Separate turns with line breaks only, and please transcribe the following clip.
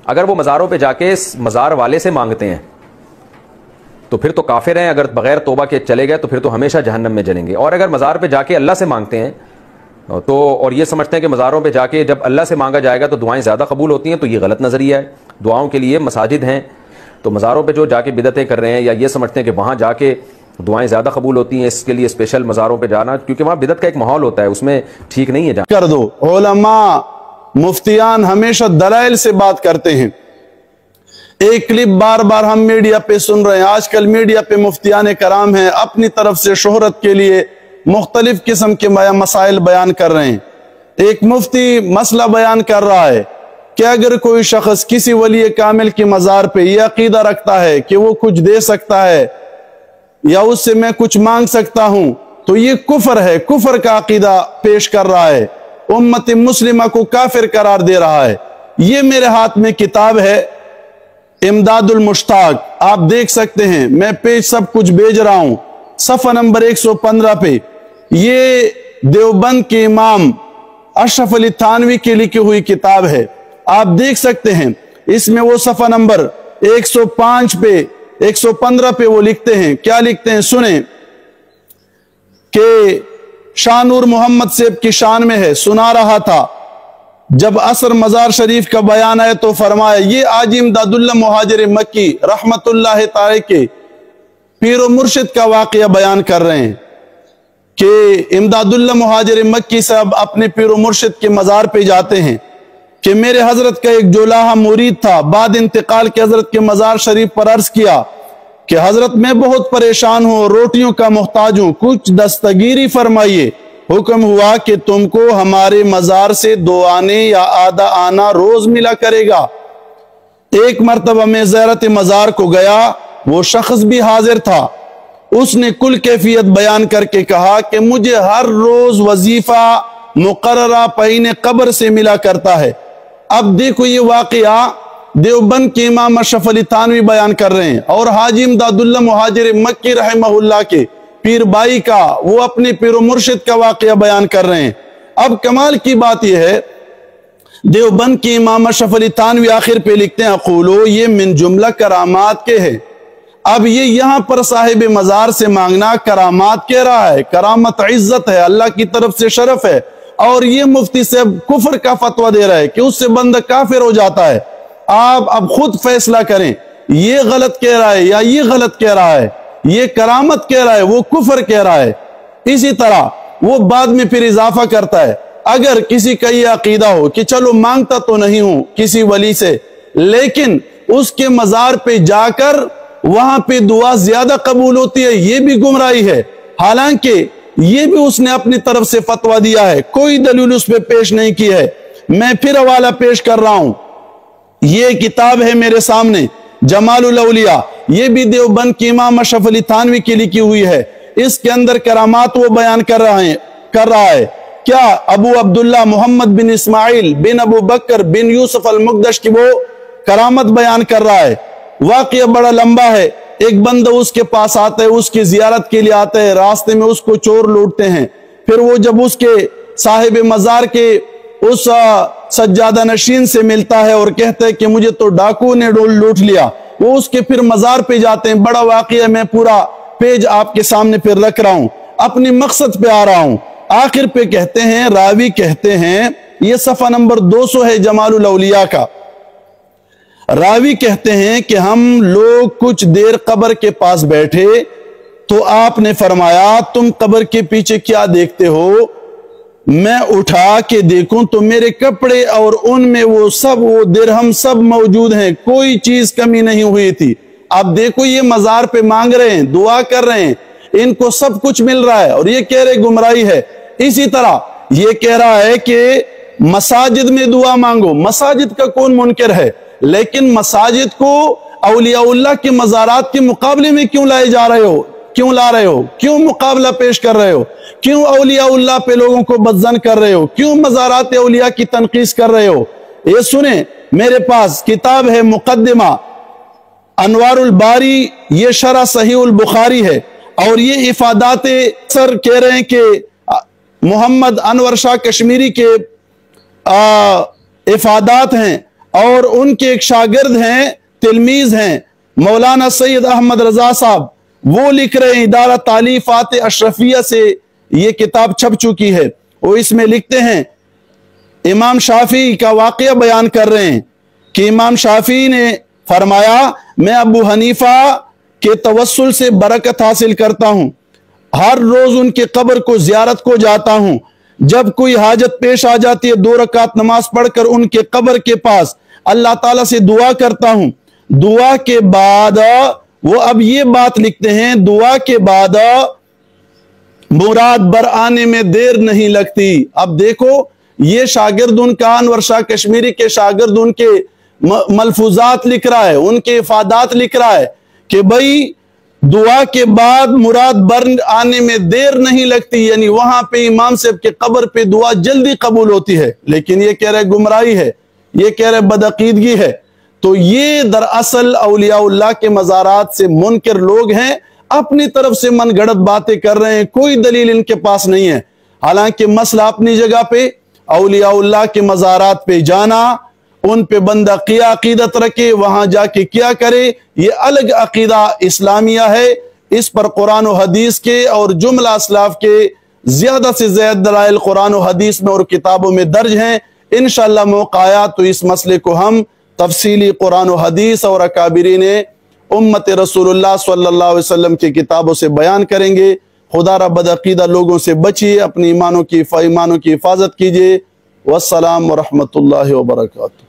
اگر وہ مزاروں پہ جا کے مزار والے سے مانگتے ہیں تو پھر تو کافر ہیں، اگر بغیر توبہ کے چلے گئے تو پھر تو ہمیشہ جہنم میں جلیں گے. اور اگر مزار پہ جا کے اللہ سے مانگتے ہیں تو اور یہ سمجھتے ہیں کہ مزاروں پہ جا کے جب اللہ سے مانگا جائے گا تو دعائیں زیادہ قبول ہوتی ہیں، تو یہ غلط نظریہ ہے. دعاؤں کے لیے مساجد ہیں، تو مزاروں پہ جو جا کے بدعتیں کر رہے ہیں یا یہ سمجھتے ہیں کہ وہاں جا کے دعائیں زیادہ قبول ہوتی ہیں، اس کے لیے اسپیشل مزاروں پہ جانا، کیونکہ وہاں بدعت کا ایک ماحول ہوتا ہے، اس میں ٹھیک نہیں ہے جانا.
کر دو. علماء مفتیان ہمیشہ دلائل سے بات کرتے ہیں. ایک کلپ بار بار ہم میڈیا پہ سن رہے ہیں، آج کل میڈیا پہ مفتیان کرام ہیں، اپنی طرف سے شہرت کے لیے مختلف قسم کے مسائل بیان کر رہے ہیں. ایک مفتی مسئلہ بیان کر رہا ہے کہ اگر کوئی شخص کسی ولی کامل کی مزار پہ یہ عقیدہ رکھتا ہے کہ وہ کچھ دے سکتا ہے یا اس سے میں کچھ مانگ سکتا ہوں تو یہ کفر ہے، کفر کا عقیدہ پیش کر رہا ہے، امت مسلمہ کو کافر قرار دے رہا ہے. یہ میرے ہاتھ میں کتاب ہے امداد المشتاق، آپ دیکھ سکتے ہیں، میں پیج سب کچھ بھیج رہا ہوں. صفحہ نمبر 115 پہ یہ دیوبند کے امام اشرف علی تھانوی کے لکھی ہوئی کتاب ہے، آپ دیکھ سکتے ہیں. اس میں وہ صفحہ نمبر 105 پہ 115 پہ وہ لکھتے ہیں، کیا لکھتے ہیں سنیں کہ شاہ نور محمد صاحب کی شان میں ہے. سنا رہا تھا جب عصر مزار شریف کا بیان ہے تو فرمایا، یہ آج امداد اللہ مہاجر مکی رحمت اللہ تعالی کے پیر و مرشد کا واقعہ بیان کر رہے ہیں کہ امداد اللہ مہاجر مکی صاحب اپنے پیر و مرشد کے مزار پہ جاتے ہیں کہ میرے حضرت کا ایک جولاہا مرید تھا، بعد انتقال کے حضرت کے مزار شریف پر عرض کیا کہ حضرت میں بہت پریشان ہوں، روٹیوں کا محتاج ہوں، کچھ دستگیری فرمائیے. حکم ہوا کہ تم کو ہمارے مزار سے 2 آنے یا آدھا آنا روز ملا کرے گا. ایک مرتبہ میں زیارت مزار کو گیا، وہ شخص بھی حاضر تھا. اس نے کل کیفیت بیان کر کے کہا کہ مجھے ہر روز وظیفہ مقررہ پہینے قبر سے ملا کرتا ہے. اب دیکھو یہ واقعہ دیوبند کے امام اشرف علی تھانوی بیان کر رہے ہیں اور حاجی امداد اللہ مہاجر مکی رحمہ اللہ کے پیر بائی کا، وہ اپنے پیر و مرشد کا واقعہ بیان کر رہے ہیں. اب کمال کی بات یہ ہے، دیوبند کی امام اشرف علی تھانوی آخر پہ لکھتے ہیں اقولو یہ من جملہ کرامات کے ہے. اب یہ یہاں پر صاحب مزار سے مانگنا کرامات کہہ رہا ہے، کرامت عزت ہے، اللہ کی طرف سے شرف ہے، اور یہ مفتی صاحب کفر کا فتویٰ دے رہا ہے کہ اس سے بندہ کافر ہو جاتا ہے. آپ اب خود فیصلہ کریں، یہ غلط کہہ رہا ہے یا یہ غلط کہہ رہا ہے، یہ کرامت کہہ رہا ہے، وہ کفر کہہ رہا ہے. اسی طرح وہ بعد میں پھر اضافہ کرتا ہے، اگر کسی کا یہ عقیدہ ہو کہ چلو مانگتا تو نہیں ہوں کسی ولی سے، لیکن اس کے مزار پہ جا کر وہاں پہ دعا زیادہ قبول ہوتی ہے، یہ بھی گمراہی ہے. حالانکہ یہ بھی اس نے اپنی طرف سے فتویٰ دیا ہے، کوئی دلیل اس پہ پیش نہیں کی ہے. میں پھر حوالہ پیش کر رہا ہوں، یہ کتاب ہے میرے سامنے جمال الاولیاء، یہ بھی دیوبند کی امام اشرف علی تھانوی کی لکھی ہوئی ہے. اس کے اندر کرامات وہ بیان کر رہا ہے. کیا ابو عبداللہ محمد بن اسماعیل بن ابو بکر بن یوسف المقدش کی وہ کرامت بیان کر رہا ہے. واقعہ بڑا لمبا ہے. ایک بندہ اس کے پاس آتا ہے، اس کی زیارت کے لیے آتا ہے، راستے میں اس کو چور لوٹتے ہیں. پھر وہ جب اس کے صاحب مزار کے اس سجادہ نشین سے ملتا ہے اور کہتا ہے کہ مجھے تو ڈاکو نے لوٹ لیا، وہ اس کے پھر مزار پہ جاتے ہیں. بڑا واقعہ، میں پورا پیج آپ کے سامنے پھر رکھ رہا ہوں، اپنی مقصد پہ آ رہا ہوں. آخر پہ کہتے ہیں، راوی کہتے ہیں، یہ صفحہ نمبر 200 ہے جمال الاولیاء کا. راوی کہتے ہیں کہ ہم لوگ کچھ دیر قبر کے پاس بیٹھے تو آپ نے فرمایا تم قبر کے پیچھے کیا دیکھتے ہو؟ میں اٹھا کے دیکھوں تو میرے کپڑے اور ان میں وہ درہم سب موجود ہیں، کوئی چیز کمی نہیں ہوئی تھی. اب دیکھو یہ مزار پہ مانگ رہے ہیں، دعا کر رہے ہیں، ان کو سب کچھ مل رہا ہے اور یہ کہہ رہے گمراہی ہے. اسی طرح یہ کہہ رہا ہے کہ مساجد میں دعا مانگو. مساجد کا کون منکر ہے، لیکن مساجد کو اولیاء اللہ کے مزارات کے مقابلے میں کیوں لائے جا رہے ہو؟ کیوں لا رہے ہو؟ کیوں مقابلہ پیش کر رہے ہو؟ کیوں اولیاء اللہ پہ لوگوں کو بدظن کر رہے ہو؟ کیوں مزارات اولیاء کی تنقیص کر رہے ہو؟ یہ سنیں، میرے پاس کتاب ہے مقدمہ انوار الباری، یہ شرح صحیح البخاری ہے، اور یہ افادات سر کہہ رہے ہیں کہ محمد انور شاہ کشمیری کے افادات ہیں، اور ان کے ایک شاگرد ہیں، تلمیذ ہیں مولانا سید احمد رضا صاحب، وہ لکھ رہے ہیں، ادارہ تالیفات اشرفیہ سے یہ کتاب چھپ چکی ہے، وہ اس میں لکھتے ہیں، امام شافعی کا واقعہ بیان کر رہے ہیں کہ امام شافعی نے فرمایا میں ابو حنیفہ کے توسل سے برکت حاصل کرتا ہوں، ہر روز ان کے قبر کو زیارت کو جاتا ہوں، جب کوئی حاجت پیش آ جاتی ہے 2 رکعت نماز پڑھ کر ان کے قبر کے پاس اللہ تعالیٰ سے دعا کرتا ہوں، دعا کے بعد وہ اب یہ بات لکھتے ہیں، دعا کے بعد مراد بر آنے میں دیر نہیں لگتی۔ اب دیکھو یہ شاگرد ان کا انور شاہ کشمیری کے شاگرد ان کے ملفوظات لکھ رہا ہے، ان کے افادات لکھ رہا ہے کہ بھائی دعا کے بعد مراد بر آنے میں دیر نہیں لگتی، یعنی وہاں پہ امام صاحب کے قبر پہ دعا جلدی قبول ہوتی ہے، لیکن یہ کہہ رہے گمراہی ہے، یہ کہہ رہے بدعقیدگی ہے۔ تو یہ دراصل اولیاء اللہ کے مزارات سے منکر لوگ ہیں، اپنی طرف سے من گھڑت باتیں کر رہے ہیں، کوئی دلیل ان کے پاس نہیں ہے۔ حالانکہ مسئلہ اپنی جگہ پہ، اولیاء اللہ کے مزارات پہ جانا، ان پہ بندہ کیا عقیدت رکھے، وہاں جا کے کیا کرے، یہ الگ عقیدہ اسلامیہ ہے۔ اس پر قرآن و حدیث کے اور جملہ اسلاف کے زیادہ سے زیادہ دلائل قرآن و حدیث میں اور کتابوں میں درج ہیں۔ انشاءاللہ موقع آیا تو اس مسئلے کو ہم تفصیلی قرآن و حدیث اور اکابرین امت رسول اللہ صلی اللہ علیہ وسلم کی کتابوں سے بیان کریں گے۔ خدا را بدعقیدہ لوگوں سے بچیے، اپنی ایمانوں کی حفاظت کیجیے۔ والسلام ورحمۃ اللہ وبرکاتہ۔